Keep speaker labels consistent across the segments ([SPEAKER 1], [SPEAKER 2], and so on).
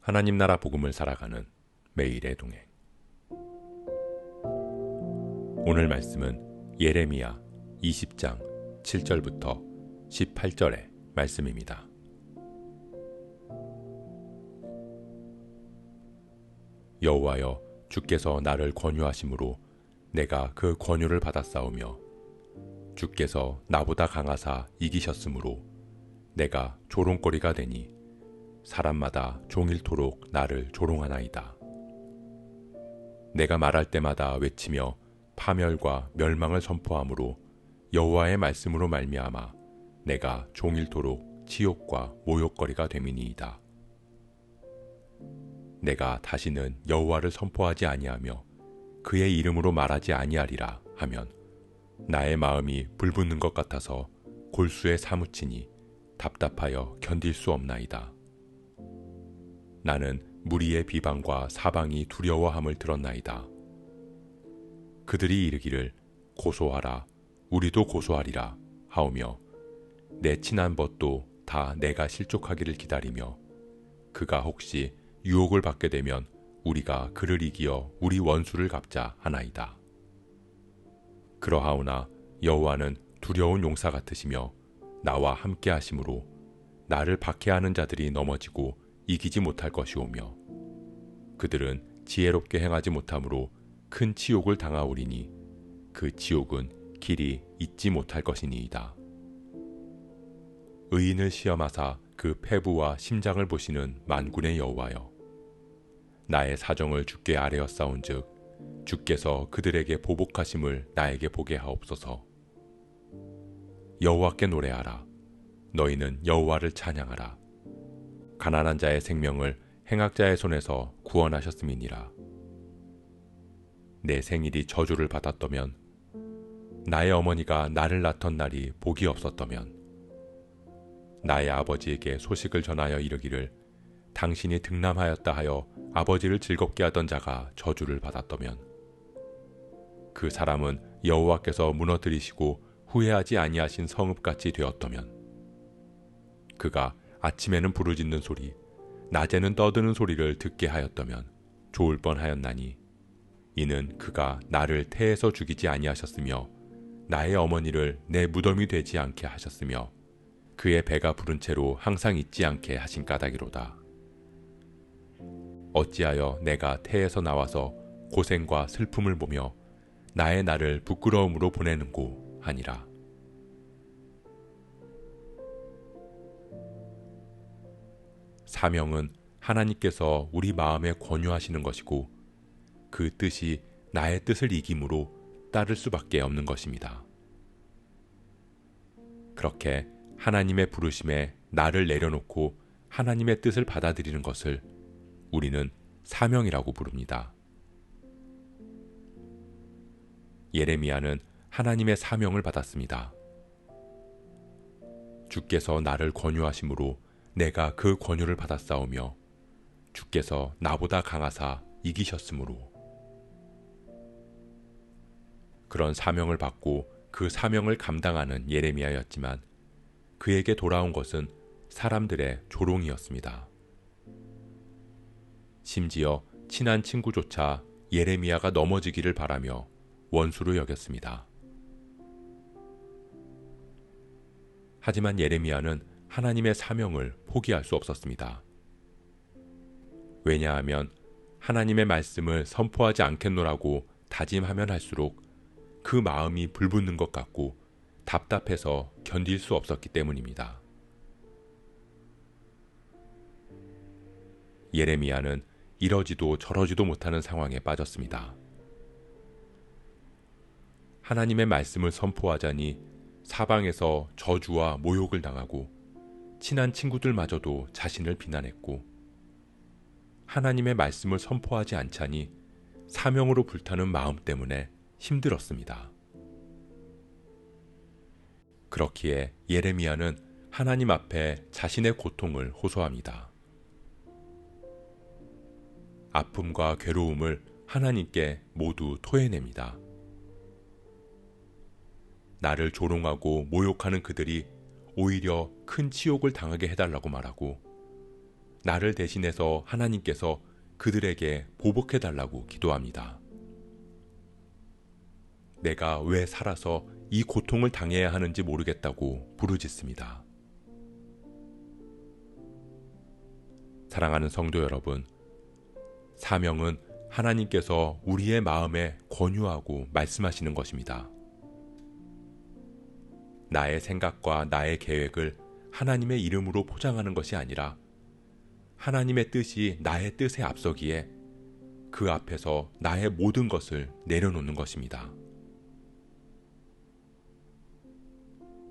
[SPEAKER 1] 하나님 나라 복음을 살아가는 매일의 동행. 오늘 말씀은 예레미야 20장 7절부터 18절의 말씀입니다. 여호와여, 주께서 나를 권유하심으로 내가 그 권유를 받았사오며 주께서 나보다 강하사 이기셨으므로 내가 조롱거리가 되니 사람마다 종일토록 나를 조롱하나이다. 내가 말할 때마다 외치며 파멸과 멸망을 선포함으로 여호와의 말씀으로 말미암아 내가 종일토록 치욕과 모욕거리가 됨이니이다. 내가 다시는 여호와를 선포하지 아니하며 그의 이름으로 말하지 아니하리라 하면 나의 마음이 불붙는 것 같아서 골수에 사무치니 답답하여 견딜 수 없나이다. 나는 무리의 비방과 사방이 두려워함을 들었나이다. 그들이 이르기를 고소하라, 우리도 고소하리라 하오며 내 친한 벗도 다 내가 실족하기를 기다리며 그가 혹시 유혹을 받게 되면 우리가 그를 이기어 우리 원수를 갚자 하나이다. 그러하오나 여호와는 두려운 용사 같으시며 나와 함께 하심으로 나를 박해하는 자들이 넘어지고 이기지 못할 것이오며 그들은 지혜롭게 행하지 못함으로 큰 치욕을 당하오리니 그 치욕은 길이 잊지 못할 것이니이다. 의인을 시험하사 그 패부와 심장을 보시는 만군의 여호와여, 나의 사정을 주께 아뢰었사온즉 주께서 그들에게 보복하심을 나에게 보게 하옵소서. 여호와께 노래하라. 너희는 여호와를 찬양하라. 가난한 자의 생명을 행악자의 손에서 구원하셨음이니라. 내 생일이 저주를 받았더면, 나의 어머니가 나를 낳던 날이 복이 없었더면, 나의 아버지에게 소식을 전하여 이르기를 당신이 득남하였다 하여 아버지를 즐겁게 하던 자가 저주를 받았더면, 그 사람은 여호와께서 무너뜨리시고 후회하지 아니하신 성읍같이 되었더면, 그가 아침에는 부르짖는 소리, 낮에는 떠드는 소리를 듣게 하였더면 좋을 뻔하였나니, 이는 그가 나를 태에서 죽이지 아니하셨으며 나의 어머니를 내 무덤이 되지 않게 하셨으며 그의 배가 부른 채로 항상 잊지 않게 하신 까닭이로다. 어찌하여 내가 태에서 나와서 고생과 슬픔을 보며 나의 날을 부끄러움으로 보내는고 하니라. 사명은 하나님께서 우리 마음에 권유하시는 것이고 그 뜻이 나의 뜻을 이김으로 따를 수밖에 없는 것입니다. 그렇게 하나님의 부르심에 나를 내려놓고 하나님의 뜻을 받아들이는 것을 우리는 사명이라고 부릅니다. 예레미야는 하나님의 사명을 받았습니다. 주께서 나를 권유하심으로 내가 그 권유를 받았사오며 주께서 나보다 강하사 이기셨으므로. 그런 사명을 받고 그 사명을 감당하는 예레미야였지만 그에게 돌아온 것은 사람들의 조롱이었습니다. 심지어 친한 친구조차 예레미야가 넘어지기를 바라며 원수로 여겼습니다. 하지만 예레미야는 하나님의 사명을 포기할 수 없었습니다. 왜냐하면 하나님의 말씀을 선포하지 않겠노라고 다짐하면 할수록 그 마음이 불붙는 것 같고 답답해서 견딜 수 없었기 때문입니다. 예레미야는 이러지도 저러지도 못하는 상황에 빠졌습니다. 하나님의 말씀을 선포하자니 사방에서 저주와 모욕을 당하고 친한 친구들마저도 자신을 비난했고 하나님의 말씀을 선포하지 않자니 사명으로 불타는 마음 때문에 힘들었습니다. 그렇기에 예레미야는 하나님 앞에 자신의 고통을 호소합니다. 아픔과 괴로움을 하나님께 모두 토해냅니다. 나를 조롱하고 모욕하는 그들이 오히려 큰 치욕을 당하게 해달라고 말하고 나를 대신해서 하나님께서 그들에게 보복해달라고 기도합니다. 내가 왜 살아서 이 고통을 당해야 하는지 모르겠다고 부르짖습니다. 사랑하는 성도 여러분, 사명은 하나님께서 우리의 마음에 권유하고 말씀하시는 것입니다. 나의 생각과 나의 계획을 하나님의 이름으로 포장하는 것이 아니라 하나님의 뜻이 나의 뜻에 앞서기에 그 앞에서 나의 모든 것을 내려놓는 것입니다.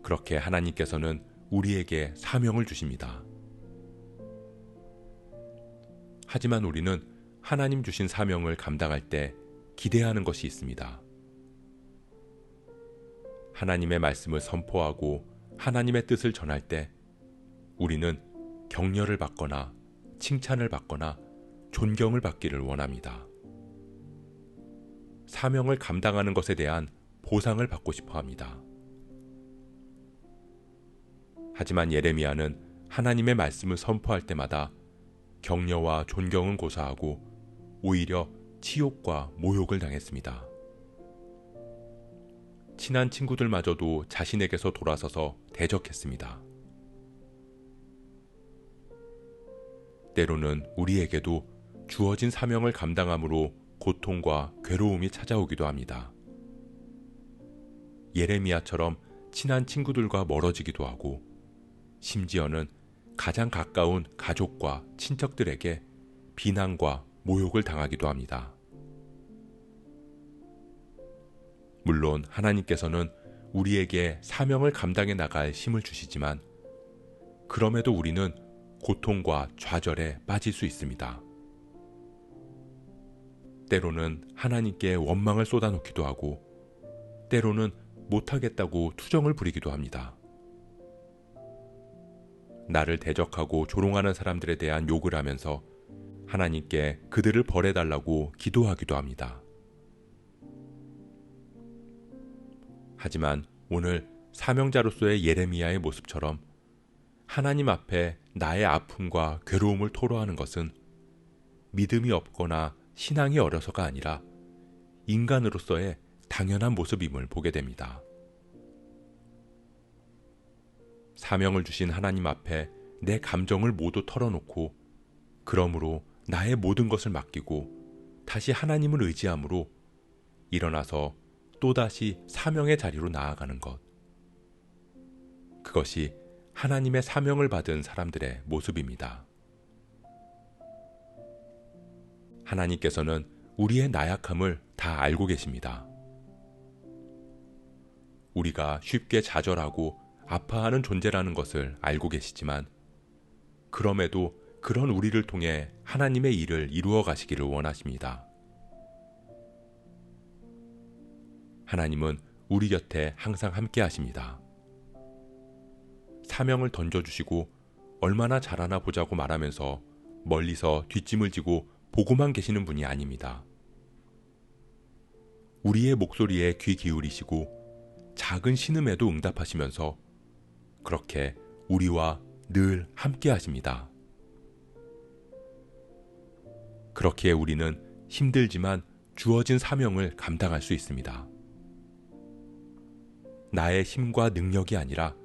[SPEAKER 1] 그렇게 하나님께서는 우리에게 사명을 주십니다. 하지만 우리는 하나님 주신 사명을 감당할 때 기대하는 것이 있습니다. 하나님의 말씀을 선포하고 하나님의 뜻을 전할 때 우리는 격려를 받거나 칭찬을 받거나 존경을 받기를 원합니다. 사명을 감당하는 것에 대한 보상을 받고 싶어 합니다. 하지만 예레미야는 하나님의 말씀을 선포할 때마다 격려와 존경은 고사하고 오히려 치욕과 모욕을 당했습니다. 친한 친구들마저도 자신에게서 돌아서서 대적했습니다. 때로는 우리에게도 주어진 사명을 감당함으로 고통과 괴로움이 찾아오기도 합니다. 예레미야처럼 친한 친구들과 멀어지기도 하고 심지어는 가장 가까운 가족과 친척들에게 비난과 모욕을 당하기도 합니다. 물론 하나님께서는 우리에게 사명을 감당해 나갈 힘을 주시지만 그럼에도 우리는 고통과 좌절에 빠질 수 있습니다. 때로는 하나님께 원망을 쏟아놓기도 하고 때로는 못하겠다고 투정을 부리기도 합니다. 나를 대적하고 조롱하는 사람들에 대한 욕을 하면서 하나님께 그들을 벌해달라고 기도하기도 합니다. 하지만 오늘 사명자로서의 예레미야의 모습처럼 하나님 앞에 나의 아픔과 괴로움을 토로하는 것은 믿음이 없거나 신앙이 어려서가 아니라 인간으로서의 당연한 모습임을 보게 됩니다. 사명을 주신 하나님 앞에 내 감정을 모두 털어놓고 그러므로 나의 모든 것을 맡기고 다시 하나님을 의지함으로 일어나서 또다시 사명의 자리로 나아가는 것. 그것이 하나님의 사명을 받은 사람들의 모습입니다. 하나님께서는 우리의 나약함을 다 알고 계십니다. 우리가 쉽게 좌절하고 아파하는 존재라는 것을 알고 계시지만 그럼에도 그런 우리를 통해 하나님의 일을 이루어 가시기를 원하십니다. 하나님은 우리 곁에 항상 함께 하십니다. 사명을 던져주시고 얼마나 잘하나 보자고 말하면서 멀리서 뒷짐을 지고 보고만 계시는 분이 아닙니다. 우리의 목소리에 귀 기울이시고 작은 신음에도 응답하시면서 그렇게 우리와 늘 함께 하십니다. 그렇기에 우리는 힘들지만 주어진 사명을 감당할 수 있습니다. 나의 힘과 능력이 아니라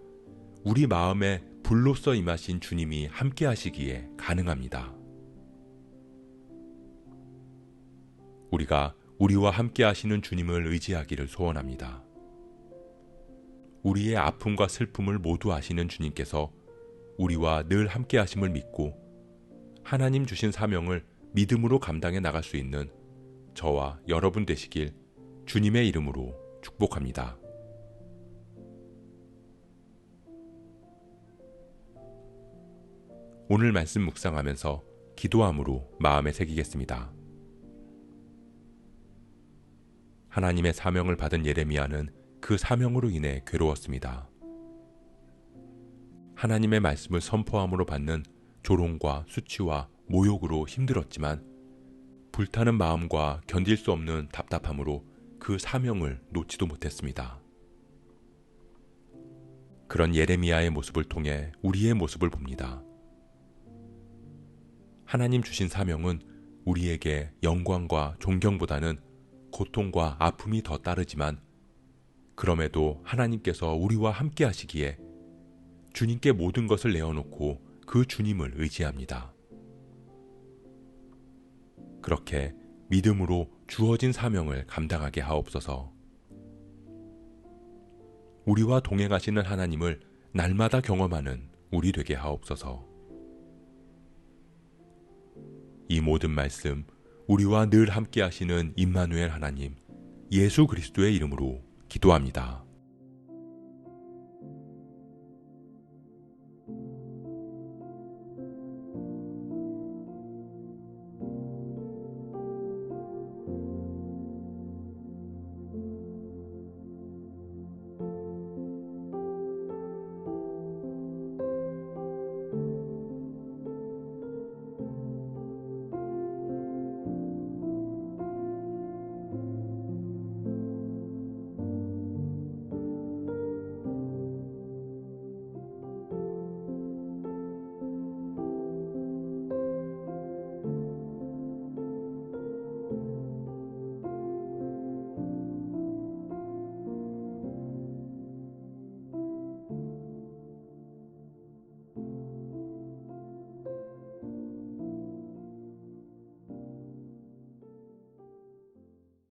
[SPEAKER 1] 우리 마음에 불로써 임하신 주님이 함께 하시기에 가능합니다. 우리가 우리와 함께 하시는 주님을 의지하기를 소원합니다. 우리의 아픔과 슬픔을 모두 아시는 주님께서 우리와 늘 함께 하심을 믿고 하나님 주신 사명을 믿음으로 감당해 나갈 수 있는 저와 여러분 되시길 주님의 이름으로 축복합니다. 오늘 말씀 묵상하면서 기도함으로 마음에 새기겠습니다. 하나님의 사명을 받은 예레미야는 그 사명으로 인해 괴로웠습니다. 하나님의 말씀을 선포함으로 받는 조롱과 수치와 모욕으로 힘들었지만 불타는 마음과 견딜 수 없는 답답함으로 그 사명을 놓지도 못했습니다. 그런 예레미야의 모습을 통해 우리의 모습을 봅니다. 하나님 주신 사명은 우리에게 영광과 존경보다는 고통과 아픔이 더 따르지만, 그럼에도 하나님께서 우리와 함께 하시기에 주님께 모든 것을 내어놓고 그 주님을 의지합니다. 그렇게 믿음으로 주어진 사명을 감당하게 하옵소서. 우리와 동행하시는 하나님을 날마다 경험하는 우리 되게 하옵소서. 이 모든 말씀 우리와 늘 함께 하시는 임마누엘 하나님 예수 그리스도의 이름으로 기도합니다.